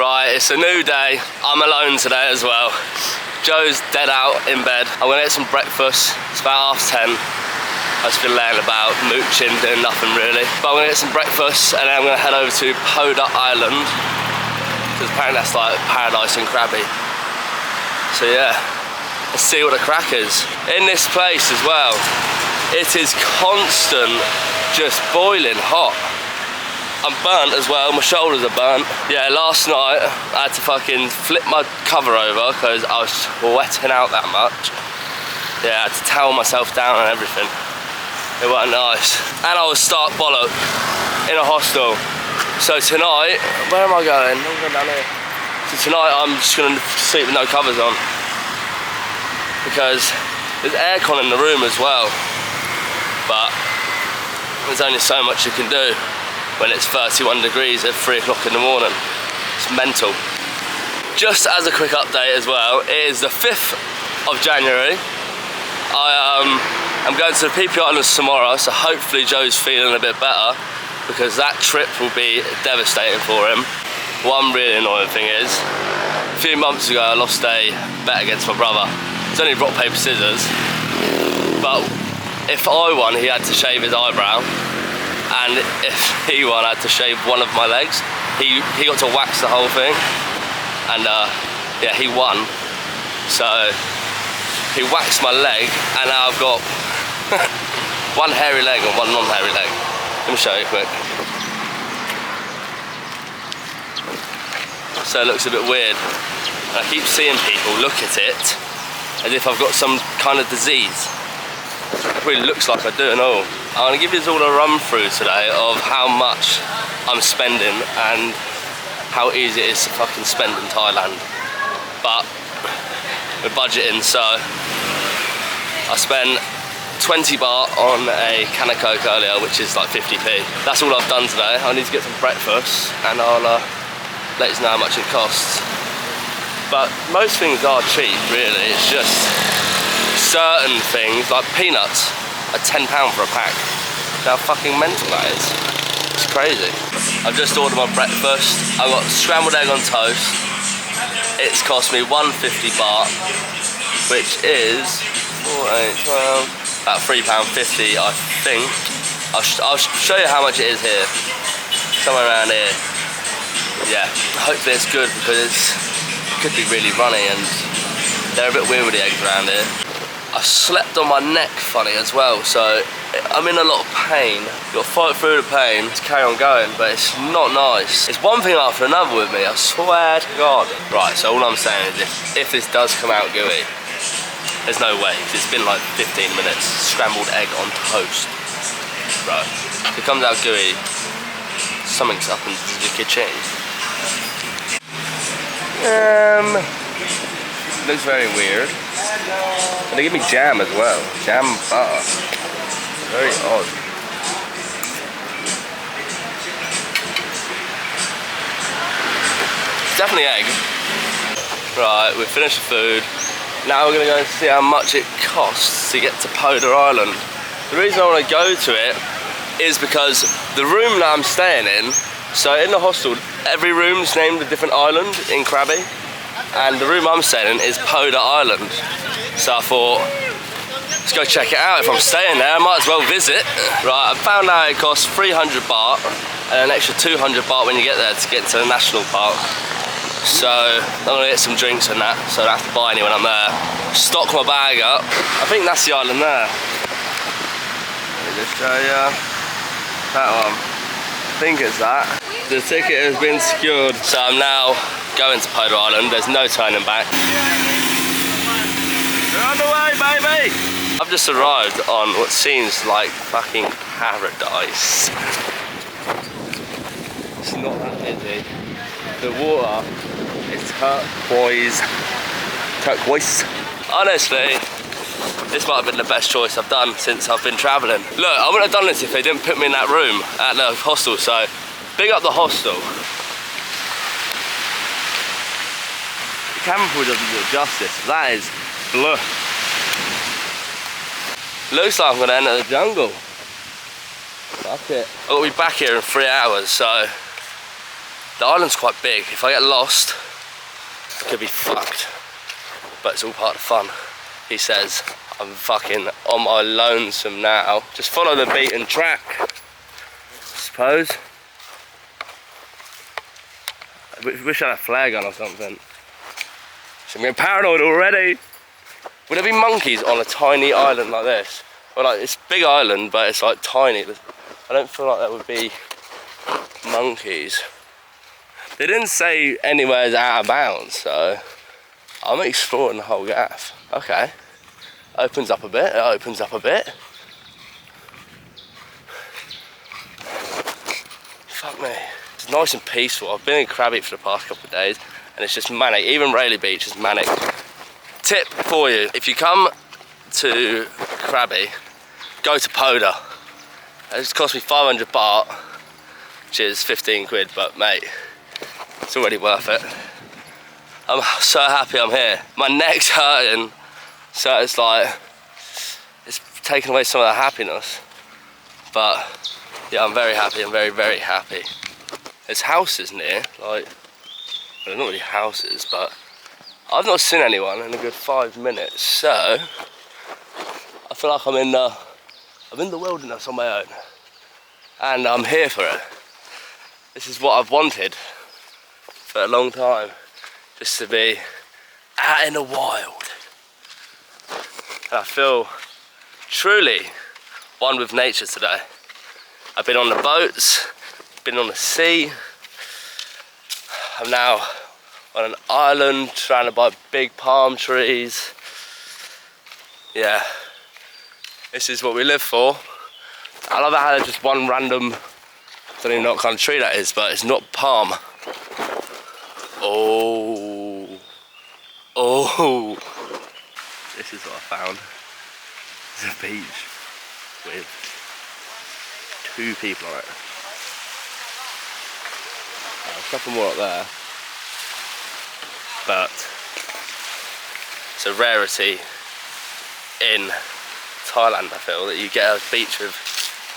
Right, it's a new day. I'm alone today as well. Joe's dead out in bed. I'm gonna get some breakfast. It's about 10:30. I've just been laying about, mooching, doing nothing really. But I'm gonna get some breakfast and then I'm gonna head over to Poda Island, because apparently that's like paradise and crabby. So yeah, let's see what the crack is. In this place as well, it is constant, just boiling hot. I'm burnt as well, my shoulders are burnt. Yeah, last night I had to fucking flip my cover over because I was wetting out that much. Yeah, I had to towel myself down and everything. It wasn't nice. And I was stark bollock in a hostel. So tonight, where am I going? I'm going down here. So tonight I'm just gonna sleep with no covers on, because there's aircon in the room as well. But there's only so much you can do when it's 31 degrees at 3 o'clock in the morning. It's mental. Just as a quick update as well, it is the 5th of January. I'm going to the PP Islands tomorrow, so hopefully Joe's feeling a bit better, because that trip will be devastating for him. One really annoying thing is, a few months ago I lost a bet against my brother. It's only rock, paper, scissors, but if I won, he had to shave his eyebrow. And if he won, I had to shave one of my legs. He got to wax the whole thing, and yeah, he won. So he waxed my leg, and now I've got one hairy leg and one non-hairy leg. Let me show you quick. So it looks a bit weird. And I keep seeing people look at it as if I've got some kind of disease. It really looks like I do and all. I'm gonna give you all a run through today of how much I'm spending and how easy it is to fucking spend in Thailand. But we're budgeting, so I spent 20 baht on a can of Coke earlier, which is like 50p. That's all I've done today. I need to get some breakfast and I'll let you know how much it costs. But most things are cheap, really. It's just certain things, like peanuts, are £10 for a pack. How fucking mental that is. It's crazy. I've just ordered my breakfast. I've got scrambled egg on toast. It's cost me 150 baht, which is 4, 8, 12, about £3.50 I think. I'll show you how much it is here. Somewhere around here. Yeah, hopefully it's good, because it could be really runny and they're a bit weird with the eggs around here. I slept on my neck funny as well, so I'm in a lot of pain. Got to fight through the pain to carry on going, but it's not nice. It's one thing after another with me, I swear to God. Right, so all I'm saying is if this does come out gooey, there's no way, because it's been like 15 minutes. Scrambled egg on toast. Right, if it comes out gooey, something's happened to the kitchen. Looks very weird. And they give me jam as well. Jam butter. Very odd. It's definitely egg. Right, we've finished the food. Now we're gonna go and see how much it costs to get to Poda Island. The reason I want to go to it is because the room that I'm staying in, so in the hostel, every room's named a different island in Krabi. And the room I'm staying in is Poda Island. So I thought, let's go check it out. If I'm staying there, I might as well visit. Right, I found out it costs 300 baht and an extra 200 baht when you get there to get to the national park. So I'm gonna get some drinks and that, so I don't have to buy any when I'm there. Stock my bag up. I think that's the island there. Let me just show you. That one. I think it's that. The ticket has been secured, so I'm now going to Poda Island. There's no turning back. We're on the way, baby! I've just arrived on what seems like fucking paradise. It's not that busy. The water is turquoise. Turquoise. Honestly, this might have been the best choice I've done since I've been travelling. Look, I wouldn't have done this if they didn't put me in that room at the hostel, so big up the hostel. The camera probably doesn't do it justice. That is blur. Looks like I'm gonna enter the jungle. Fuck it. I'll be back here in 3 hours, so The island's quite big. If I get lost, I could be fucked. But it's all part of the fun. He says, I'm fucking on my lonesome now. Just follow the beaten track, I suppose. I wish I had a flag on or something. I'm getting paranoid already. Would there be monkeys on a tiny island like this? Well, like, it's a big island, but it's like tiny. I don't feel like there would be monkeys. They didn't say anywhere's out of bounds, so I'm exploring the whole gaff. Okay. Opens up a bit, it opens up a bit. Fuck me. It's nice and peaceful. I've been in Krabi for the past couple of days and it's just manic. Even Rayleigh Beach is manic. Tip for you, if you come to Krabi, go to Poda. It's cost me 500 baht, which is 15 quid, but mate, it's already worth it. I'm so happy I'm here. My neck's hurting, so it's like, it's taken away some of the happiness. But yeah, I'm very happy, I'm very, very happy. There's houses near, like, well, they're not really houses, but I've not seen anyone in a good 5 minutes, so I feel like I'm in the wilderness on my own, and I'm here for it. This is what I've wanted for a long time, just to be out in the wild. And I feel truly one with nature today. I've been on the boats, been on the sea. I'm now on an island surrounded by big palm trees. Yeah, this is what we live for. I love how there's just one random, I don't even know what kind of tree that is, but it's not palm. Oh, oh. This is what I found. It's a beach with 2 people on it. A couple more up there. But it's a rarity in Thailand, I feel, that you get a beach with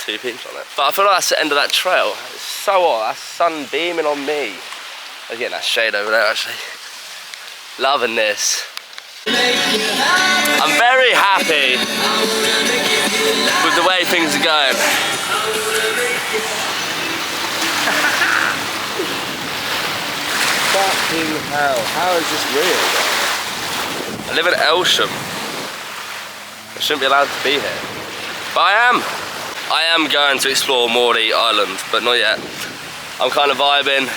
2 people on it. But I feel like that's the end of that trail. It's so hot, that's sun beaming on me. I'm getting that shade over there actually. Loving this. I'm very happy with the way things are going. Fucking hell, how is this real? I live in Elsham. I shouldn't be allowed to be here. But I am going to explore Morley Island, but not yet. I'm kind of vibing.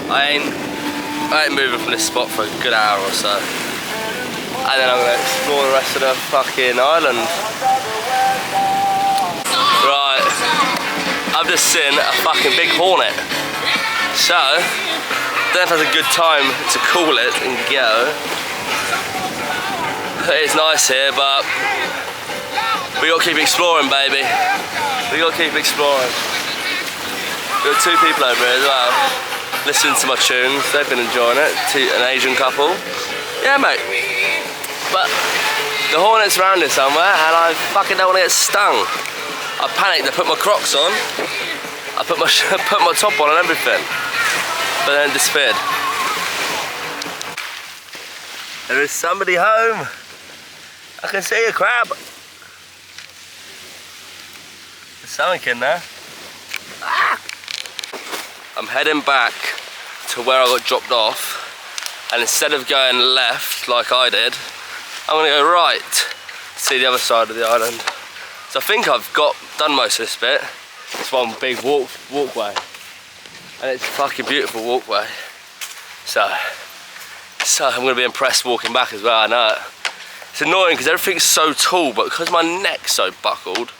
I ain't moving from this spot for a good hour or so. And then I'm gonna explore the rest of the fucking island. Right, I've just seen a fucking big hornet. So, don't know if that's a good time to call it and go. It's nice here, but we gotta keep exploring, baby. We gotta keep exploring. There are 2 people over here as well, listening to my tunes. They've been enjoying it. An Asian couple. Yeah, mate. But the hornet's around here somewhere, and I fucking don't want to get stung. I panicked. I put my Crocs on. I put my top on and everything, but then it disappeared. There is somebody home. I can see a crab. There's something in there. Ah! I'm heading back to where I got dropped off, and instead of going left like I did, I'm gonna go right to see the other side of the island. So I think I've done most of this bit. It's one big walkway, and it's a fucking beautiful walkway. So I'm gonna be impressed walking back as well. I know it. It's annoying because everything's so tall, but because my neck's so buckled,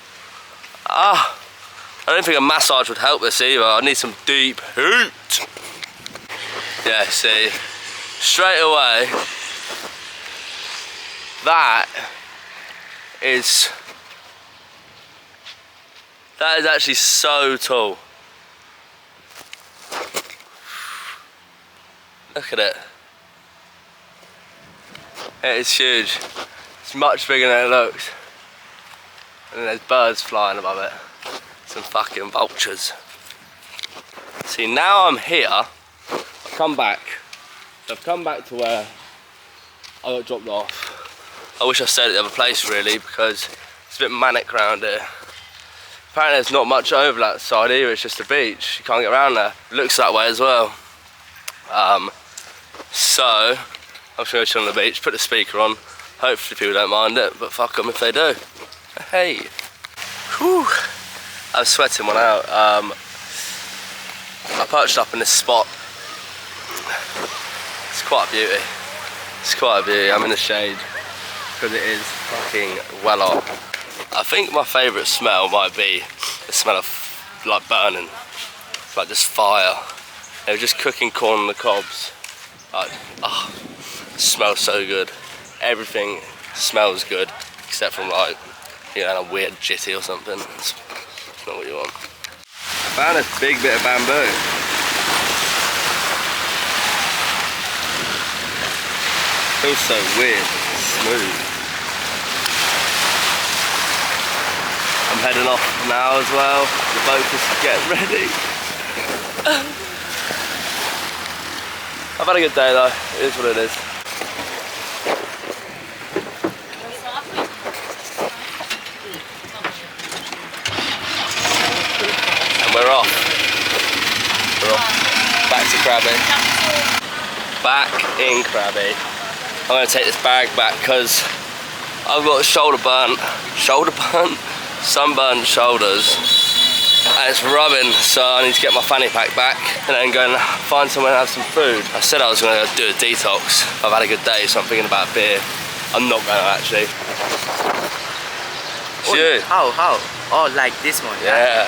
I don't think a massage would help this either. I need some deep heat. Yeah, see, straight away, that is actually so tall. Look at it. It is huge. It's much bigger than it looks. And then there's birds flying above it. Some fucking vultures. See, now I'm here, come back. So I've come back to where I got dropped off. I wish I stayed at the other place really, because it's a bit manic around here. Apparently there's not much over that side either, it's just a beach. You can't get around there. It looks that way as well. So I'm just gonna chill on the beach, put the speaker on. Hopefully people don't mind it, but fuck them if they do. Hey. Whew. I was sweating one out. I perched up in this spot. It's quite a beauty. It's quite a beauty. I'm in the shade because it is fucking well on. I think my favourite smell might be the smell of like burning, like just fire. They were just cooking corn on the cobs. Like, oh, it smells so good. Everything smells good except from like, you know, a weird jitty or something. It's not what you want. I found a big bit of bamboo. Feels so weird, smooth. I'm heading off now as well. The boat is getting ready. I've had a good day though. It is what it is. We're off. Back to Krabi. Back in Krabi. I'm going to take this bag back because I've got sunburned shoulders, and it's rubbing, so I need to get my fanny pack back and then go and find somewhere and have some food. I said I was going to do a detox. I've had a good day, so I'm thinking about beer. I'm not going to actually. Oh, you. How? Oh, like this one? Yeah.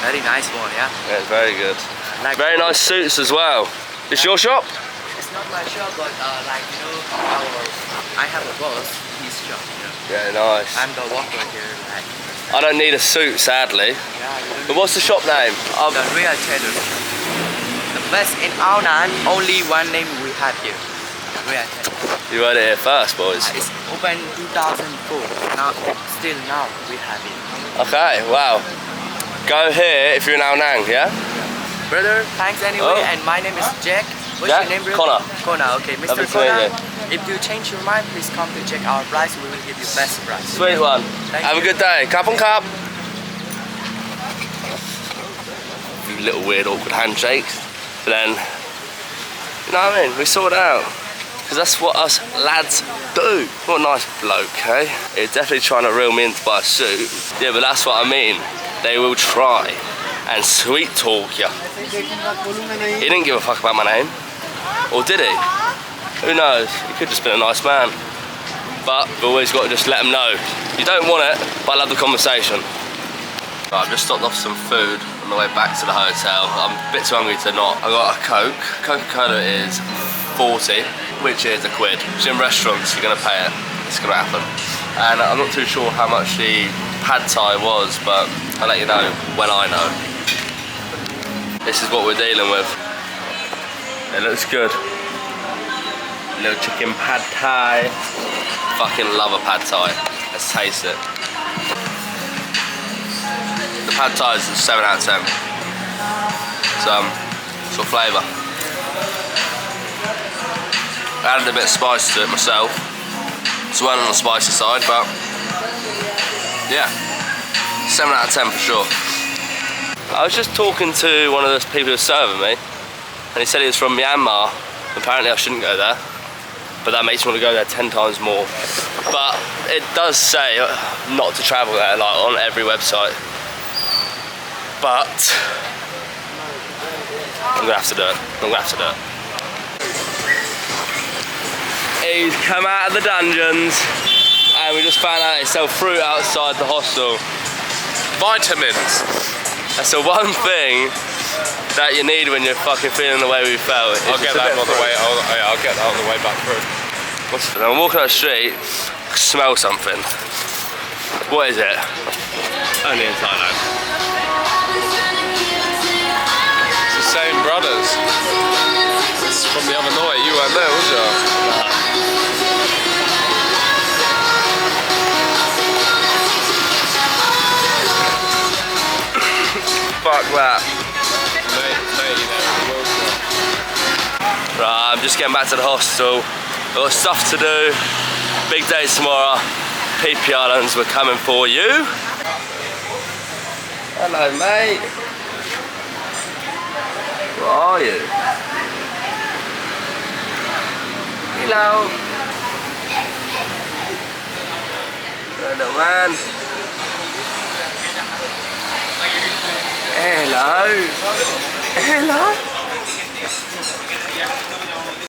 Very nice one, yeah? Yeah, it's very good. Like very nice suits as well. It's your shop? It's not my shop, but like, you know, I have a boss, his shop, you know? Yeah, nice. I'm the worker here, like. I don't need a suit, sadly. Yeah, but what's the shop name? The Real Tailor. The best in our land, only one name we have here. The Real Tailor. You heard it here first, boys. It's open 2004. Still now we have it. Okay, wow. Go here if you're in Ao Nang, yeah? Brother, thanks anyway, and my name is Jack. What's Jack? your name, brother? Connor. Connor, okay. Mr. Lovely to Connor, meet you. if you change your mind, please come to check our price. We will give you best price. Sweet one. Have a good day. Cup on cup. You little weird awkward handshakes. But then, you know what I mean? We sort it out. Because that's what us lads do. What a nice bloke, eh? He's definitely trying to reel me in to buy a suit. Yeah, but that's what I mean. They will try and sweet talk you. He didn't give a fuck about my name. Or did he? Who knows? He could just been a nice man. But we've always got to just let him know. You don't want it, but I love the conversation. Right, I've just stopped off some food on the way back to the hotel. I'm a bit too hungry to not. I got a Coke. Coca-Cola is 40, which is a quid. It's in restaurants, you're gonna pay it. It's gonna happen. And I'm not too sure how much the pad thai was, but I'll let you know when I know. This is what we're dealing with. It looks good. Little chicken pad thai. Fucking love a pad thai. Let's taste it. The pad thai is a 7 out of 10. Some sort of flavour. I added a bit of spice to it myself. It's well on the spicy side, but yeah, 7 out of 10 for sure. I was just talking to one of those people who was serving me, and he said he was from Myanmar. Apparently I shouldn't go there, but that makes me want to go there 10 times more. But it does say not to travel there, like on every website. But I'm gonna have to do it. I'm gonna have to do it. He's come out of the dungeons, and we just found out they sell fruit outside the hostel. Vitamins. That's the one thing that you need when you're fucking feeling the way we felt. I'll get that on the way. I'll get that on the way back through. I'm walking up the street, I smell something. What is it? Only in Thailand. It's the same brothers. It's from the other night. You weren't there, was you? Fuck that. Mate, you know, I'm just getting back to the hostel. Got stuff to do. Big day tomorrow. PP Islands, we're coming for you. Hello, mate. Where are you? Hello. Hello, man. Hello. Hello.